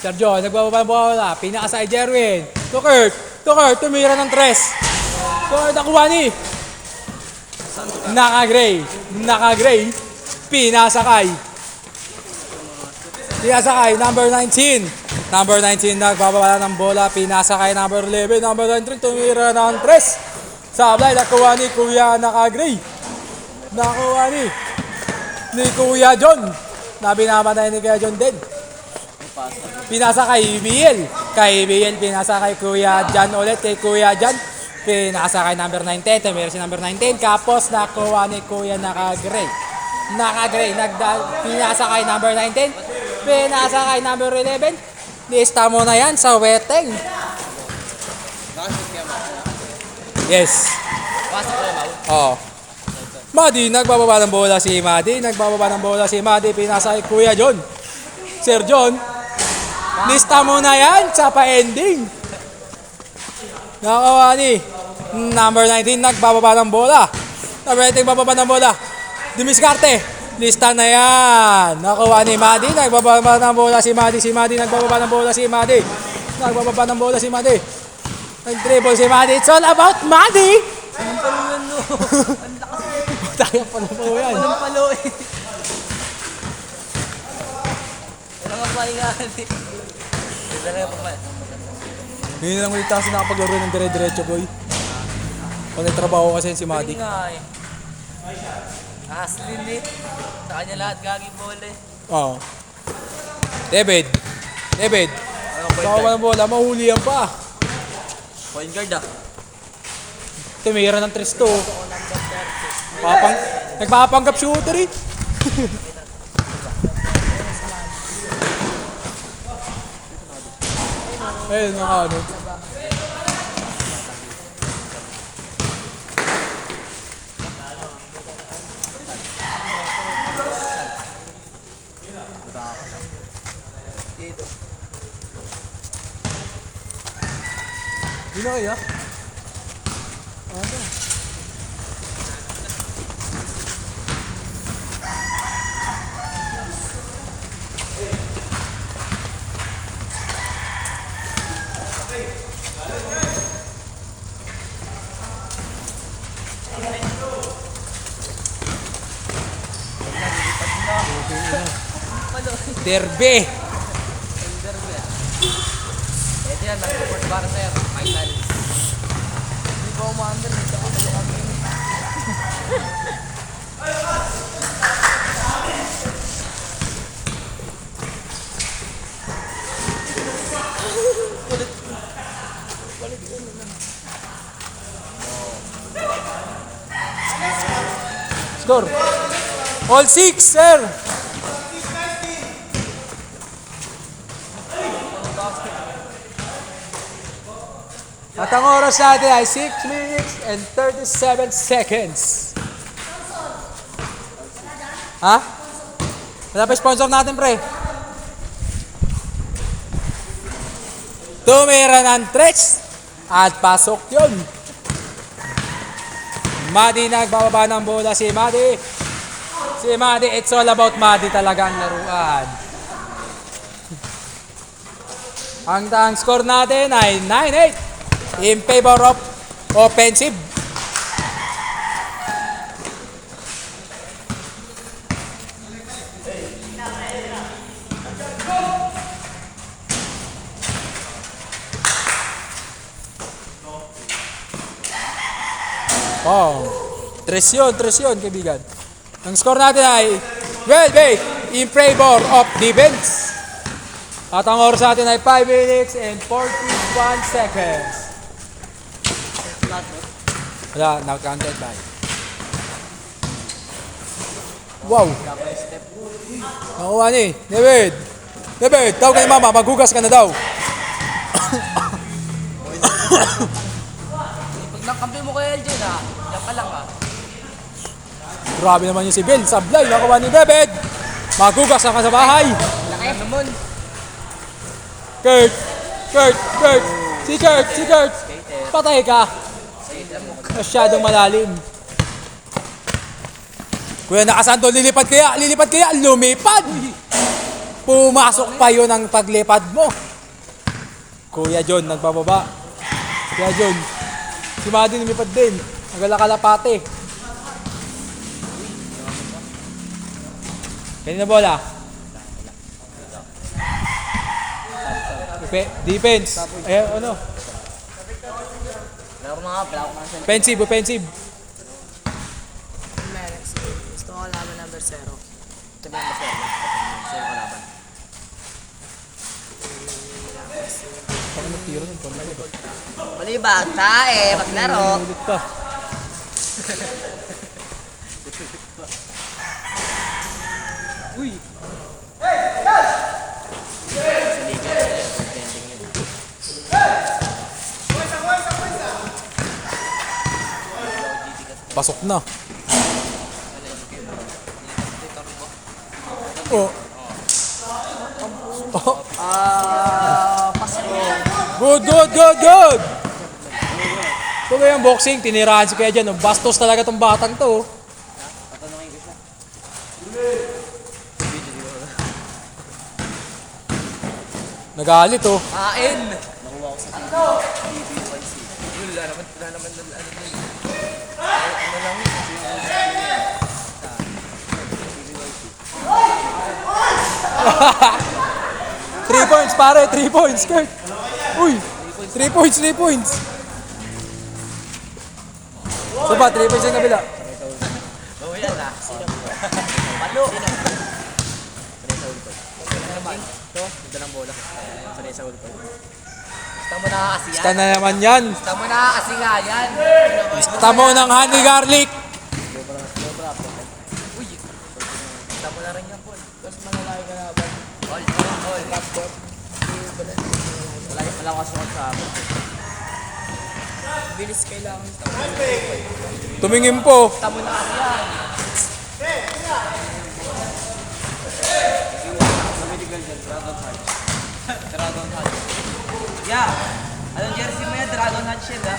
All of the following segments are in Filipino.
Sergio, nagbababa ng bola. Pinaka sa Jerwin. To Kurt. Tumira ng tres. Kurt, nakuha ni. Naka-gray. Pinasakay, number 19. Number 19 nagbababa ng bola. Pinasakay, number 11. Number 93, tumira ng tres. Sablay, nakuha ni Kuya Naka-gray. Nakuha ni Kuya John. Nabinamatay ni Kuya John din. Pinasa kay BL. Pinasa kay Kuya Jan ulit. Kay Kuya Jan. Pinasa kay number 19. Tumira si number 19. Kapos nakuha ni Kuya Naka-gray. Pinasa kay number 19. Pinasa kay number 11. Lista mo na yan sa weteng. Yes. Oo. Madi, nagbababa ng bola si Madi. Pinasa kay Kuya John. Sir John. Lista mo na yan sa pa-ending. Nakawa ni number 19 nagbababa ng bola. Number 19 nagbababa ng bola. Dimiskarte. Lista na yan. Nakuha ni Madi. Nagbababa ng bola si Madi. Nagbababa ng bola si Madi. Nag-dribble si Madi. It's all about Madi. Anong paluyan no? Ang lakas eh. Tayo pala po yan. Anong palo eh. Walang mapahingaan eh. Ngayon lang ulit kasi nakapaglaro ng dire-diretso, boy. Pag nagtrabaho kasi si Madi. Hindi nga eh. Aslin eh. Sa kanya lahat gaging bola eh. Oo. David. Saka ng bola, mahulihan pa. Point guard ah. Tumira ng tres to. Nagpapanggap shooter eh. Ayun nga ano. Hindi na kaya? Ano? Derby. Ito yan, nag-report para sa'yo. Final. Hindi pa umandar. Dito ako sa kami. Score. All 6, sir. At ang oras natin ay 6 minutes and 37 seconds. Ha? Wala pa sponsor natin, pre. Tumira ng tres. At pasok yun. Madi nagbababa ng bola si Madi. It's all about Madi talaga ang laruan. Ang score natin ay 9-8. In favor of offensive. Oh, tres yun, kaibigan. Ang score natin ay 12-8 in favor of defense. At ang oras natin ay 5 minutes and 41 seconds. Wala, now-counted by. Wow! Nakuha ni, David, tawag ka ni mama, maghugas ka na daw. Pag nakampi mo kay LJ na, yan ka lang ah. Grabe naman yung si Bill, sablay, nakuha ni David. Maghugas ka sa bahay. Laki naman. Kurt. Si Kurt. Patay ka. Masyadong malalim. Kuya Nakasanto, lilipad kaya, lumipad. Pumasok pa yun ang paglipad mo. Kuya John, nagbababa. Kuya John. Si Madin lumipad din. Nagalakalapate. Kanina bola. Defense. Ayan, ano? Laro na nga, wala ko man siya. Offensive, offensive. Menex. Gusto ko laban number 0. Sabi mo sir, sino kalaban? Pag nagtiro ng pamali. Malibag tae, maglaro. Ulit pa. Uy! Pasok na. Oh. Oh. Pasko. Good, good, good, good! Ito ba yung boxing? Tinirahan si Kuya dyan. Bastos talaga tong batang to. Tatanungin ko siya. Nagalit oh. Kain! Nakuha ko sa DBYC. Wala naman, ano lang. Ano lang yun? Three points pare, 3 points, Kurt. Uy, 3 points, 3 points. So ba, 3 points yung kabila. Oh, yan na. Sino? Palo! Sino? Sanay sa ulpad. Ano naman? Ito, ganda ng bola. Sanay sa ulpad. Gusto mo na kasi yan. Basta na naman yan. Gusto mo na kasi nga yan. Basta mo ng honey garlic. Uy! Gusto mo na rin yan, Paul. Tapos manalaki ka na ba? All. Wala ko kasukat sa amin. Bilis kailangan. Tumingin po. Gusto mo na kasi yan. Dragon Heart. Yeah. Anong jersey mo yan? Dragon Heart shield, ha?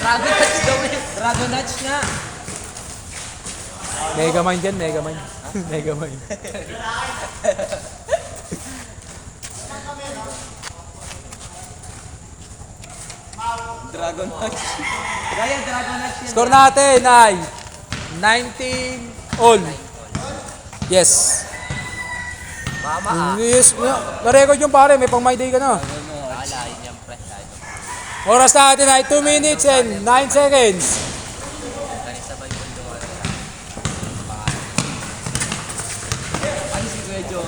Dragon Heart daw eh. Dragon Heart nga. Megamind yan, Megamind. Megamind. Dragon Heart. Kaya Dragon Heart shield. Score natin ay 19 all. Yes. Mama, Yes. Na-record yung pare, may pang my day ka na. Wala, yun yung press. Oras natin ay 2 minutes and 9 seconds. Ganit sabay ko yung ano si Kuya Joe?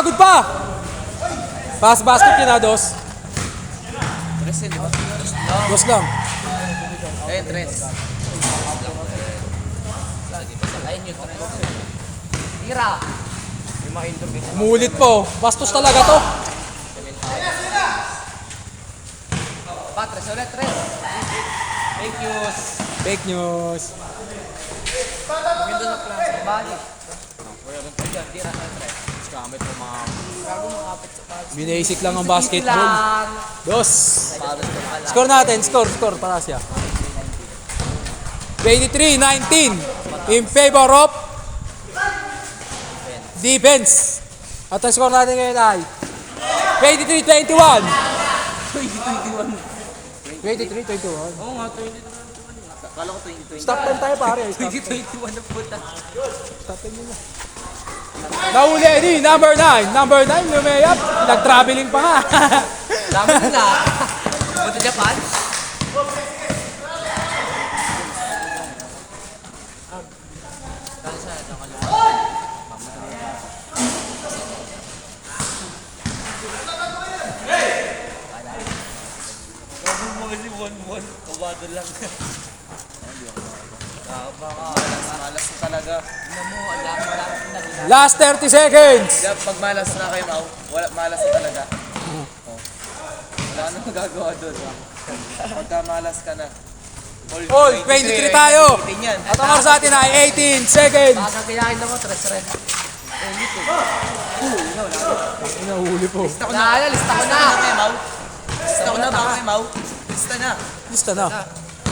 Good pa! Pass basket yun na, dos. Tres yun, di ba? Dos lang. Eh, tres. Ayun yun, tres. Tira! May mga interview. Umulit po. Bastos talaga to. Tres ulit, tres. Fake news. Fake news. Maganda na klase. Balik. Wala rin tayo dyan. Tira sa tres. Gamit mo mga... Bago makapit sa pass. Binasic lang ang basketball. Lang. Dos. Palos ko pala. Score natin. Score. Para siya. 23-19 in favor of defense. At ang score natin ngayon ay 23-21. 23-21. Oo nga, 2021. Kala ko 2020. Stop time tayo pare. Stop time. 2021 na puta. Stop time muna. Nahuli ni number 9. Number 9 lumayap. Nag-traveling pa nga. Dami na. Punta Japan? Kabado lang. Malas na talaga. Ano mo, alam na. Last 30 seconds. Pag malas na kayo, wala, malas na talaga. Oh. Wala ka na magagawa doon. Pagka malas ka na. All 23 tayo. At ang oras natin ay 18 seconds. Baka kailangan na mo, tres red. Nahuli po. Lista ko na. Lista ko na. Lista ko na, baka may mau. Lista na. Lista na.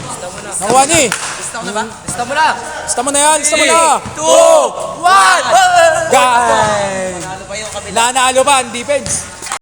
Lista mo na. Nakuha ni. Lista mo na ba? Lista mo na. Lista mo na yan. Lista mo na. 2, 1! Guys! Ano pa yung kabila? Nanalo pa ang defense.